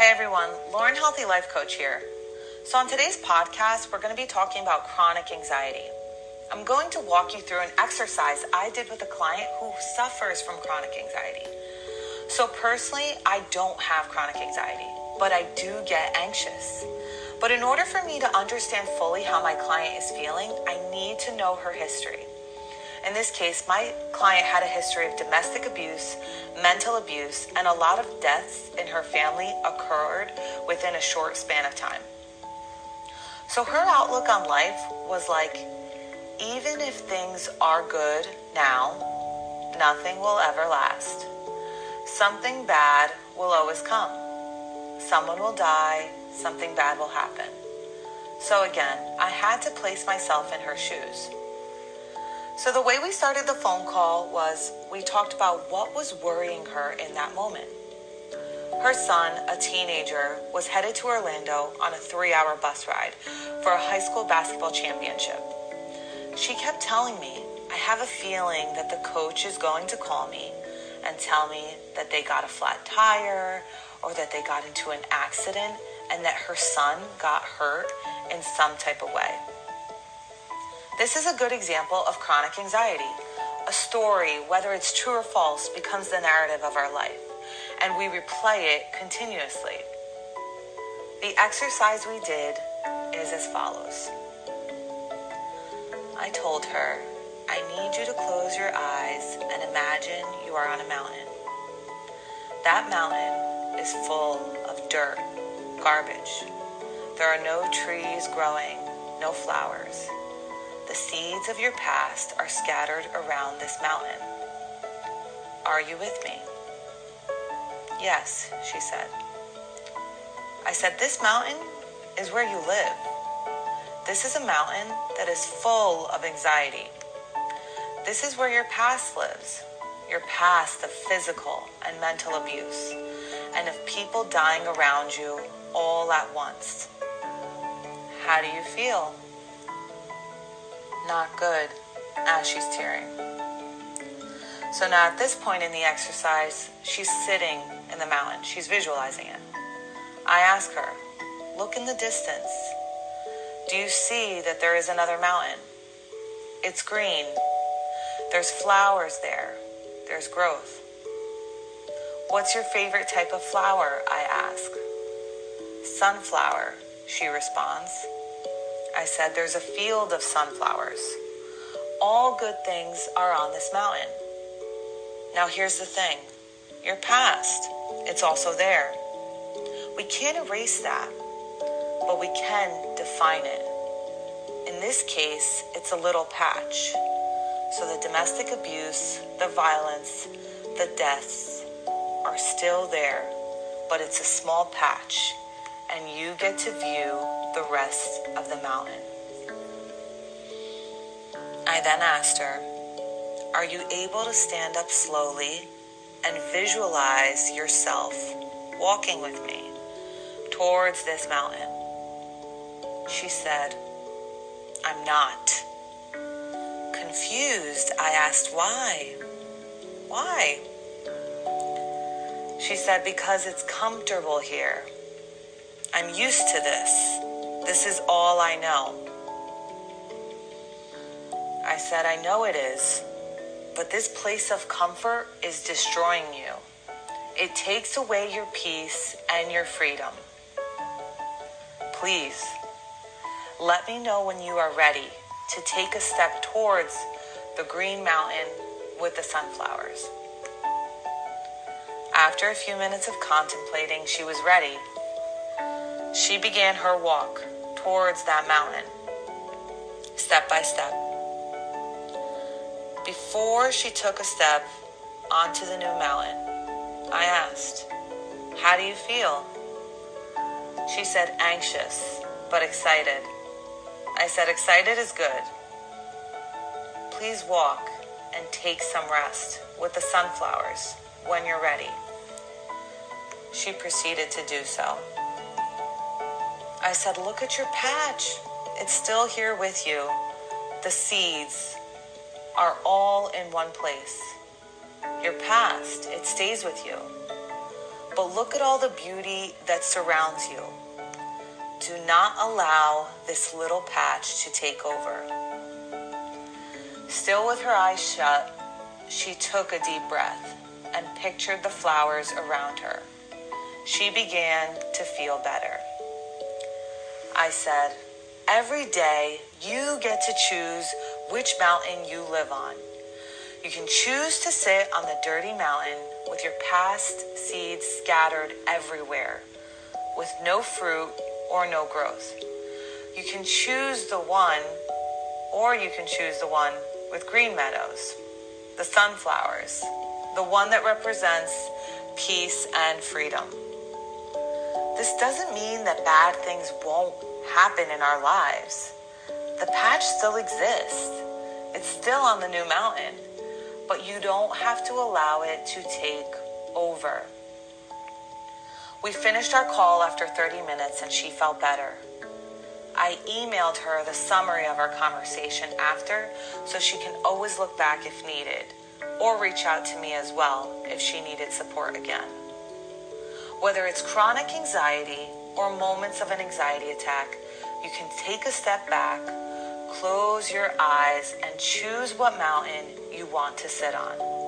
Hey everyone, Lauren Healthy Life Coach here. So on today's podcast, we're going to be talking about chronic anxiety. I'm going to walk you through an exercise I did with a client who suffers from chronic anxiety. So personally, I don't have chronic anxiety, but I do get anxious. But in order for me to understand fully how my client is feeling, I need to know her history. In this case, my client had a history of domestic abuse, mental abuse, and a lot of deaths in her family occurred within a short span of time. So her outlook on life was like, even if things are good now, nothing will ever last. Something bad will always come. Someone will die, something bad will happen. So again, I had to place myself in her shoes. So the way we started the phone call was we talked about what was worrying her in that moment. Her son, a teenager, was headed to Orlando on a 3-hour bus ride for a high school basketball championship. She kept telling me, I have a feeling that the coach is going to call me and tell me that they got a flat tire or that they got into an accident and that her son got hurt in some type of way. This is a good example of chronic anxiety. A story, whether it's true or false, becomes the narrative of our life, and we replay it continuously. The exercise we did is as follows. I told her, I need you to close your eyes and imagine you are on a mountain. That mountain is full of dirt, garbage. There are no trees growing, no flowers. The seeds of your past are scattered around this mountain. Are you with me? Yes, she said. I said, this mountain is where you live. This is a mountain that is full of anxiety. This is where your past lives. Your past of physical and mental abuse, and of people dying around you all at once. How do you feel? Not good, as she's tearing. So now at this point in the exercise, she's sitting in the mountain. She's visualizing it. I ask her, look in the distance. Do you see that there is another mountain? It's green. There's flowers there. There's growth. What's your favorite type of flower? I ask. Sunflower, she responds. I said, there's a field of sunflowers. All good things are on this mountain. Now here's the thing. Your past, it's also there. We can't erase that, but we can define it. In this case, it's a little patch. So the domestic abuse, the violence, the deaths are still there, but it's a small patch, and you get to view the rest of the mountain. I then asked her, are you able to stand up slowly and visualize yourself walking with me towards this mountain? She said, I'm not. Confused, I asked why. Why? She said, because it's comfortable here. I'm used to this. This is all I know. I said, I know it is, but this place of comfort is destroying you. It takes away your peace and your freedom. Please, let me know when you are ready to take a step towards the green mountain with the sunflowers. After a few minutes of contemplating, she was ready. She began her walk towards that mountain, step by step. Before she took a step onto the new mountain, I asked, how do you feel? She said, anxious, but excited. I said, excited is good. Please walk and take some rest with the sunflowers when you're ready. She proceeded to do so. I said, look at your patch. It's still here with you. The seeds are all in one place. Your past, it stays with you. but look at all the beauty that surrounds you. Do not allow this little patch to take over. Still with her eyes shut, she took a deep breath and pictured the flowers around her. She began to feel better. I said, every day you get to choose which mountain you live on. You can choose to sit on the dirty mountain with your past seeds scattered everywhere, with no fruit or no growth. You can choose the one, or you can choose the one with green meadows, the sunflowers, the one that represents peace and freedom. This doesn't mean that bad things won't happen in our lives. The patch still exists. It's still on the new mountain, but you don't have to allow it to take over. We finished our call after 30 minutes and she felt better. I emailed her the summary of our conversation after, so she can always look back if needed, or reach out to me as well if she needed support again. Whether it's chronic anxiety or moments of an anxiety attack, you can take a step back, close your eyes, and choose what mountain you want to sit on.